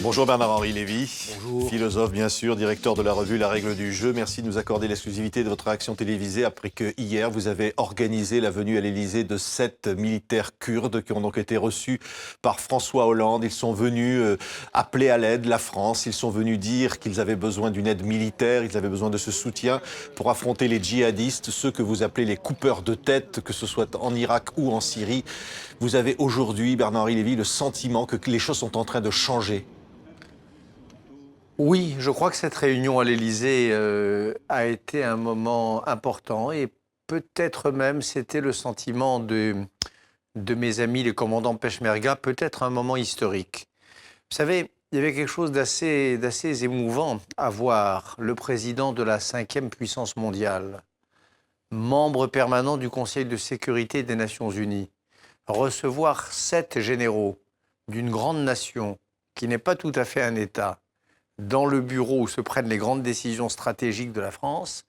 Bonjour Bernard-Henri Lévy, Bonjour. philosophe bien sûr, directeur de la revue La Règle du Jeu. Merci de nous accorder l'exclusivité de votre réaction télévisée après que hier vous avez organisé la venue à l'Élysée de 7 militaires kurdes qui ont donc été reçus par François Hollande. Ils sont venus appeler à l'aide la France, ils sont venus dire qu'ils avaient besoin d'une aide militaire, ils avaient besoin de ce soutien pour affronter les djihadistes, ceux que vous appelez les coupeurs de tête, que ce soit en Irak ou en Syrie. Vous avez aujourd'hui, Bernard-Henri Lévy, le sentiment que les choses sont en train de changer? Oui, je crois que cette réunion à l'Élysée a été un moment important et peut-être même c'était le sentiment de mes amis les commandants Peshmerga, peut-être un moment historique. Vous savez, il y avait quelque chose d'assez émouvant à voir le président de la 5e puissance mondiale, membre permanent du Conseil de sécurité des Nations Unies, recevoir 7 généraux d'une grande nation qui n'est pas tout à fait un État, dans le bureau où se prennent les grandes décisions stratégiques de la France,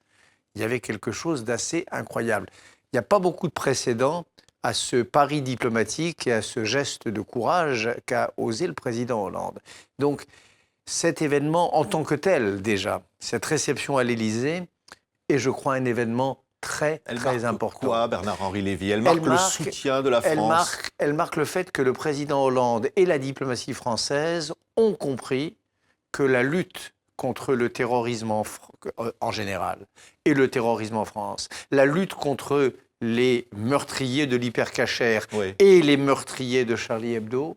il y avait quelque chose d'assez incroyable. Il n'y a pas beaucoup de précédents à ce pari diplomatique et à ce geste de courage qu'a osé le président Hollande. Donc, cet événement en tant que tel, déjà, cette réception à l'Élysée, est, je crois, un événement très important. Quoi, Bernard-Henri Lévy? Elle marque le soutien de la France. Elle marque le fait que le président Hollande et la diplomatie française ont compris que la lutte contre le terrorisme en général et le terrorisme en France, la lutte contre les meurtriers de l'Hyper Cacher et les meurtriers de Charlie Hebdo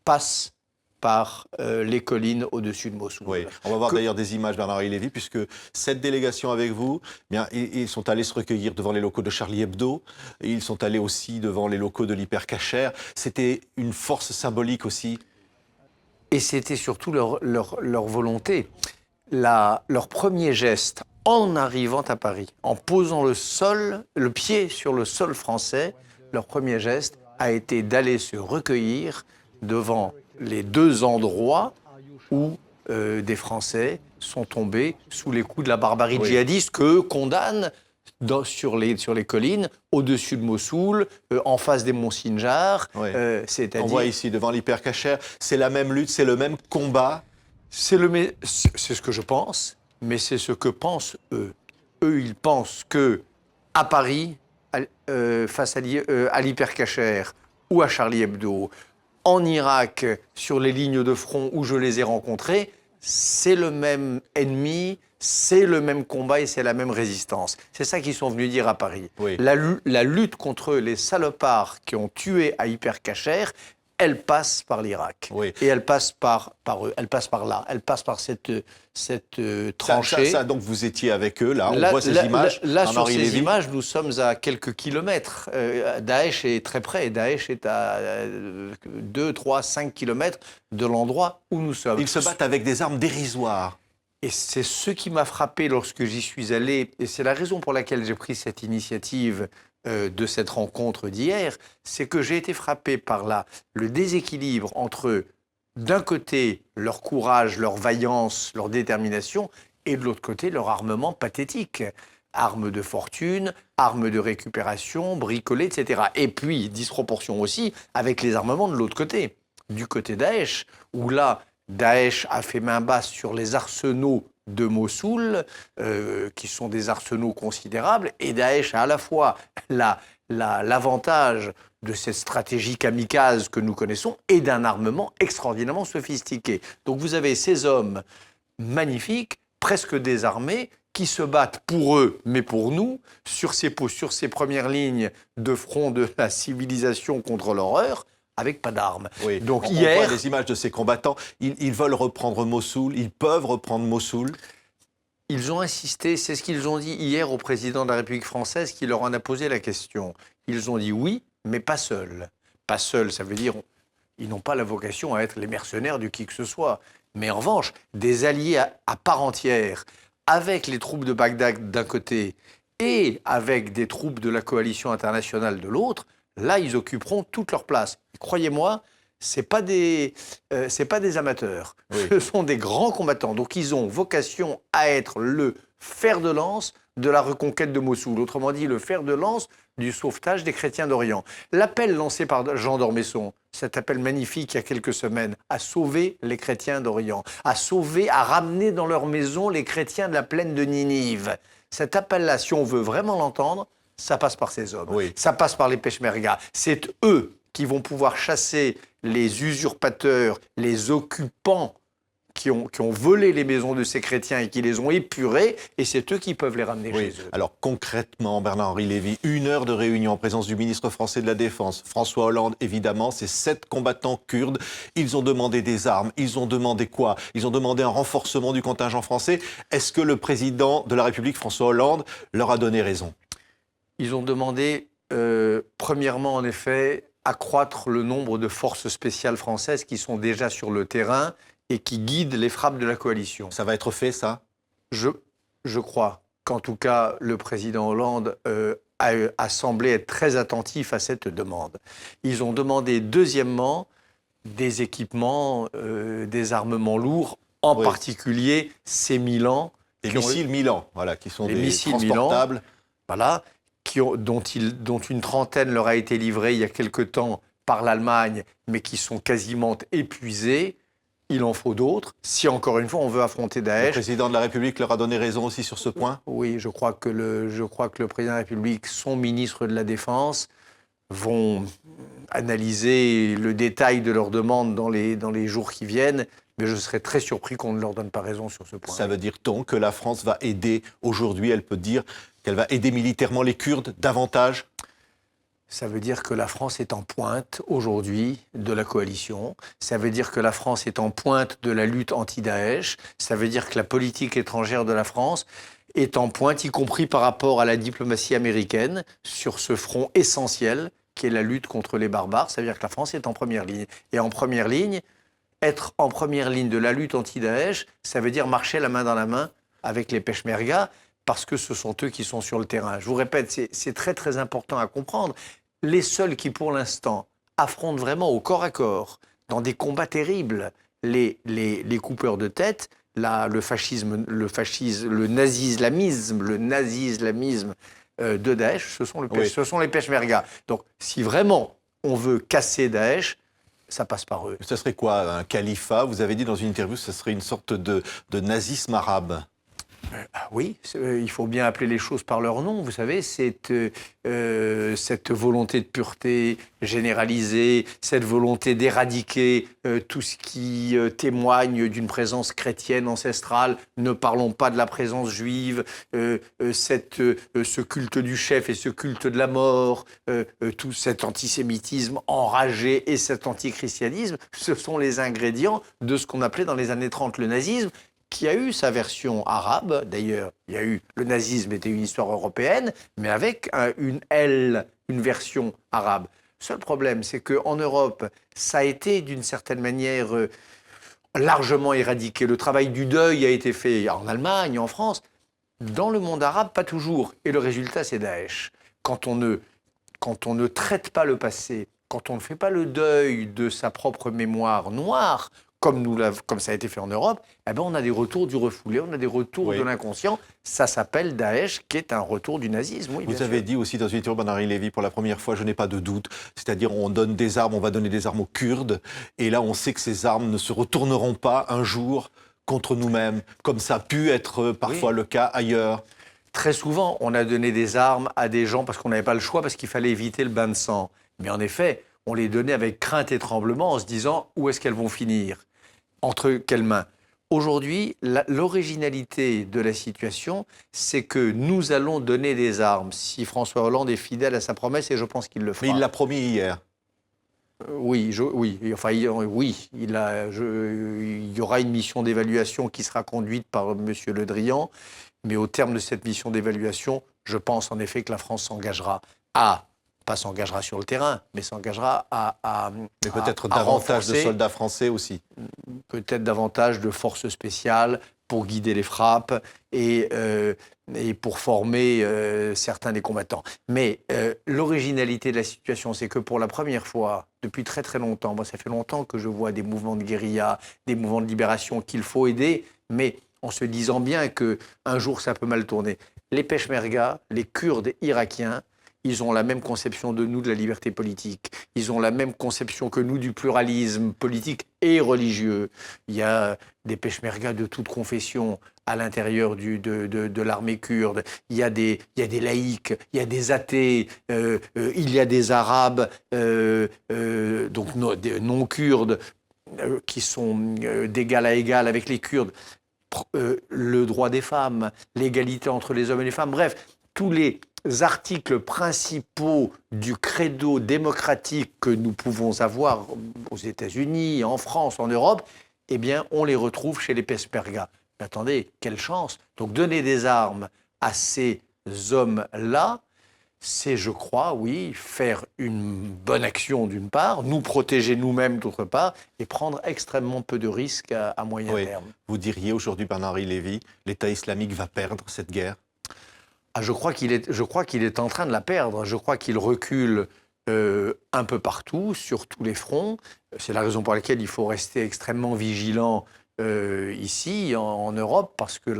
passe par les collines au-dessus de Mossoul. Oui. On va voir d'ailleurs des images, Bernard-Henri Lévy, puisque cette délégation avec vous, bien, ils sont allés se recueillir devant les locaux de Charlie Hebdo, ils sont allés aussi devant les locaux de l'Hyper Cacher. C'était une force symbolique aussi. Et c'était surtout leur volonté. Leur premier geste en arrivant à Paris, en posant le pied sur le sol français, leur premier geste a été d'aller se recueillir devant les 2 endroits où des Français sont tombés sous les coups de la barbarie djihadiste que condamne sur les collines, au-dessus de Mossoul, en face des monts Sinjar. On voit ici, devant l'Hyper Cacher, c'est la même lutte, c'est le même combat. C'est ce que je pense, mais c'est ce que pensent eux. Eux, ils pensent que à Paris, face à l'Hyper Cacher ou à Charlie Hebdo, en Irak, sur les lignes de front où je les ai rencontrés, c'est le même ennemi, c'est le même combat et c'est la même résistance. C'est ça qu'ils sont venus dire à Paris. La lutte contre les salopards qui ont tué à Hyper Cacher, elle passe par l'Irak. Et elle passe par eux, elle passe par là, elle passe par cette tranchée. Donc vous étiient avec eux, là, on voit ces images. Là, sur ces images, nous sommes à quelques kilomètres. Daesh est très près. Daesh est à 2, 3, 5 kilomètres de l'endroit où nous sommes. Ils se battent avec des armes dérisoires. Et c'est ce qui m'a frappé lorsque j'y suis allé, et c'est la raison pour laquelle j'ai pris cette initiative de cette rencontre d'hier, c'est que j'ai été frappé par le déséquilibre entre, d'un côté, leur courage, leur vaillance, leur détermination, et de l'autre côté, leur armement pathétique. Armes de fortune, armes de récupération, bricolées, etc. Et puis, disproportion aussi avec les armements de l'autre côté. Du côté Daesh, où là, Daesh a fait main basse sur les arsenaux de Mossoul, qui sont des arsenaux considérables, et Daesh a à la fois l'avantage de cette stratégie kamikaze que nous connaissons et d'un armement extraordinairement sophistiqué. Donc vous avez ces hommes magnifiques, presque désarmés, qui se battent pour eux, mais pour nous, sur ces premières lignes de front de la civilisation contre l'horreur, avec pas d'armes. Donc on voit les images de ces combattants. Ils veulent reprendre Mossoul, ils peuvent reprendre Mossoul. Ils ont insisté, c'est ce qu'ils ont dit hier au président de la République française qui leur en a posé la question. Ils ont dit oui, mais pas seuls. Pas seuls, ça veut dire ils n'ont pas la vocation à être les mercenaires de qui que ce soit. Mais en revanche, des alliés à part entière, avec les troupes de Bagdad d'un côté et avec des troupes de la coalition internationale de l'autre, là, ils occuperont toute leur place. Croyez-moi, c'est pas des amateurs. Ce sont des grands combattants. Donc, ils ont vocation à être le fer de lance de la reconquête de Mossoul. Autrement dit, le fer de lance du sauvetage des chrétiens d'Orient. L'appel lancé par Jean d'Ormesson, cet appel magnifique il y a quelques semaines, à sauver les chrétiens d'Orient, à sauver, à ramener dans leur maison les chrétiens de la plaine de Ninive. Cet appel-là, si on veut vraiment l'entendre, ça passe par ces hommes. Oui. Ça passe par les Peshmerga. C'est eux qui vont pouvoir chasser les usurpateurs, les occupants qui ont volé les maisons de ces chrétiens et qui les ont épurés, et c'est eux qui peuvent les ramener chez eux. Alors concrètement, Bernard-Henri Lévy, 1 heure de réunion en présence du ministre français de la Défense, François Hollande évidemment, ces 7 combattants kurdes, ils ont demandé des armes, ils ont demandé quoi? Ils ont demandé un renforcement du contingent français. Est-ce que le président de la République, François Hollande, leur a donné raison? Ils ont demandé, premièrement en effet, accroître le nombre de forces spéciales françaises qui sont déjà sur le terrain et qui guident les frappes de la coalition. Ça va être fait, ça? Je crois qu'en tout cas, le président Hollande a semblé être très attentif à cette demande. Ils ont demandé, deuxièmement, des équipements, des armements lourds, en particulier ces Milan. Des missiles Milan, voilà, qui sont des des missiles transportables. Milan, voilà, dont une trentaine leur a été livrée il y a quelque temps par l'Allemagne, mais qui sont quasiment épuisés. Il en faut d'autres. Si, encore une fois, on veut affronter Daesh... Le président de la République leur a donné raison aussi sur ce point? Oui, je crois que le président de la République, son ministre de la Défense, vont analyser le détail de leurs demandes dans les jours qui viennent, mais je serais très surpris qu'on ne leur donne pas raison sur ce point. Ça veut dire donc que la France va aider, aujourd'hui, elle peut dire qu'elle va aider militairement les Kurdes davantage? Ça veut dire que la France est en pointe aujourd'hui de la coalition. Ça veut dire que la France est en pointe de la lutte anti-Daesh. Ça veut dire que la politique étrangère de la France est en pointe, y compris par rapport à la diplomatie américaine, sur ce front essentiel qui est la lutte contre les barbares. Ça veut dire que la France est en première ligne. Et en première ligne, être en première ligne de la lutte anti-Daesh, ça veut dire marcher la main dans la main avec les Peshmerga, parce que ce sont eux qui sont sur le terrain. Je vous répète, c'est très très important à comprendre. Les seuls qui, pour l'instant, affrontent vraiment au corps à corps, dans des combats terribles, les coupeurs de tête, le fascisme, le nazi-islamisme de Daesh, ce sont les Peshmerga. Donc, si vraiment on veut casser Daesh, ça passe par eux. Ce serait quoi, un califat? Vous avez dit dans une interview que ce serait une sorte de nazisme arabe. Oui, il faut bien appeler les choses par leur nom. Vous savez, cette volonté de pureté généralisée, cette volonté d'éradiquer tout ce qui témoigne d'une présence chrétienne ancestrale. Ne parlons pas de la présence juive, ce culte du chef et ce culte de la mort, tout cet antisémitisme enragé et cet antichristianisme, ce sont les ingrédients de ce qu'on appelait dans les années 30 le nazisme, qui a eu sa version arabe. D'ailleurs, le nazisme était une histoire européenne, mais avec une version arabe. Le seul problème, c'est qu'en Europe, ça a été d'une certaine manière largement éradiqué. Le travail du deuil a été fait en Allemagne, en France. Dans le monde arabe, pas toujours. Et le résultat, c'est Daesh. Quand on ne traite pas le passé, quand on ne fait pas le deuil de sa propre mémoire noire, comme ça a été fait en Europe, eh ben on a des retours du refoulé, on a des retours de l'inconscient. Ça s'appelle Daesh, qui est un retour du nazisme. Oui, vous avez dit aussi dans une interview, Bernard-Henri Lévy, pour la première fois, je n'ai pas de doute, c'est-à-dire on donne des armes, on va donner des armes aux Kurdes, et là on sait que ces armes ne se retourneront pas un jour contre nous-mêmes, comme ça a pu être parfois le cas ailleurs. Très souvent, on a donné des armes à des gens parce qu'on n'avait pas le choix, parce qu'il fallait éviter le bain de sang. Mais en effet, on les donnait avec crainte et tremblement en se disant où est-ce qu'elles vont finir? Entre quelles mains? Aujourd'hui, l'originalité de la situation, c'est que nous allons donner des armes si François Hollande est fidèle à sa promesse, et je pense qu'il le fera. Mais il l'a promis hier. Oui, il y aura une mission d'évaluation qui sera conduite par M. Le Drian, mais au terme de cette mission d'évaluation, je pense en effet que la France s'engagera pas s'engagera sur le terrain, mais s'engagera mais peut-être davantage de soldats français aussi. Peut-être davantage de forces spéciales pour guider les frappes et pour former certains des combattants. Mais l'originalité de la situation, c'est que pour la première fois, depuis très très longtemps, moi ça fait longtemps que je vois des mouvements de guérilla, des mouvements de libération qu'il faut aider, mais en se disant bien qu'un jour ça peut mal tourner. Les Peshmerga, les Kurdes irakiens, ils ont la même conception de nous de la liberté politique. Ils ont la même conception que nous du pluralisme politique et religieux. Il y a des peshmergas de toute confession à l'intérieur de l'armée kurde. Il y a des laïcs, il y a des athées, il y a des arabes, donc non kurdes, qui sont d'égal à égal avec les Kurdes. Le droit des femmes, l'égalité entre les hommes et les femmes, bref, tous les articles principaux du credo démocratique que nous pouvons avoir aux États-Unis, en France, en Europe, eh bien, on les retrouve chez les peshmergas. Mais attendez, quelle chance! Donc, donner des armes à ces hommes-là, c'est, je crois, oui, faire une bonne action d'une part, nous protéger nous-mêmes d'autre part, et prendre extrêmement peu de risques à moyen terme. Vous diriez aujourd'hui, Bernard-Henri Lévy, l'État islamique va perdre cette guerre? Je crois qu'il est en train de la perdre. Je crois qu'il recule un peu partout, sur tous les fronts. C'est la raison pour laquelle il faut rester extrêmement vigilant ici, en Europe, parce que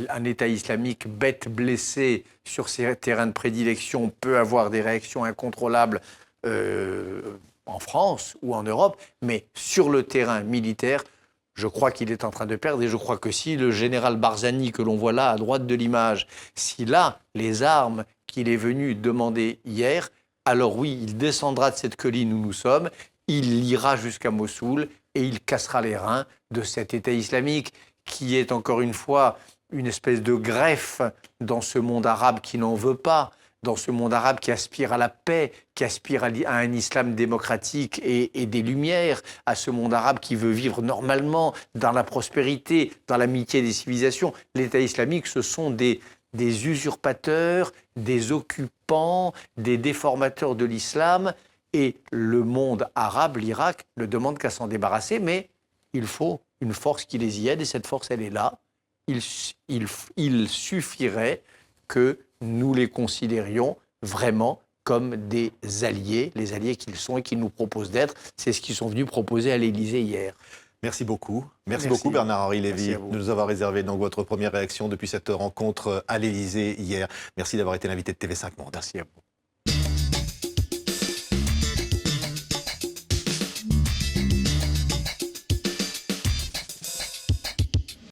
un État islamique bête, blessé sur ses terrains de prédilection peut avoir des réactions incontrôlables en France ou en Europe, mais sur le terrain militaire, je crois qu'il est en train de perdre, et je crois que si le général Barzani, que l'on voit là à droite de l'image, s'il a les armes qu'il est venu demander hier, alors oui, il descendra de cette colline où nous sommes, il ira jusqu'à Mossoul et il cassera les reins de cet État islamique qui est encore une fois une espèce de greffe dans ce monde arabe qui n'en veut pas, dans ce monde arabe qui aspire à la paix, qui aspire à un islam démocratique et des lumières, à ce monde arabe qui veut vivre normalement dans la prospérité, dans l'amitié des civilisations. L'État islamique, ce sont des usurpateurs, des occupants, des déformateurs de l'islam, et le monde arabe, l'Irak, ne demande qu'à s'en débarrasser, mais il faut une force qui les y aide, et cette force, elle est là. Il suffirait que nous les considérions vraiment comme des alliés, les alliés qu'ils sont et qu'ils nous proposent d'être. C'est ce qu'ils sont venus proposer à l'Élysée hier. Merci beaucoup. Merci beaucoup Bernard-Henri Lévy de nous avoir réservé donc votre première réaction depuis cette rencontre à l'Élysée hier. Merci d'avoir été l'invité de TV5 Monde. Merci à vous.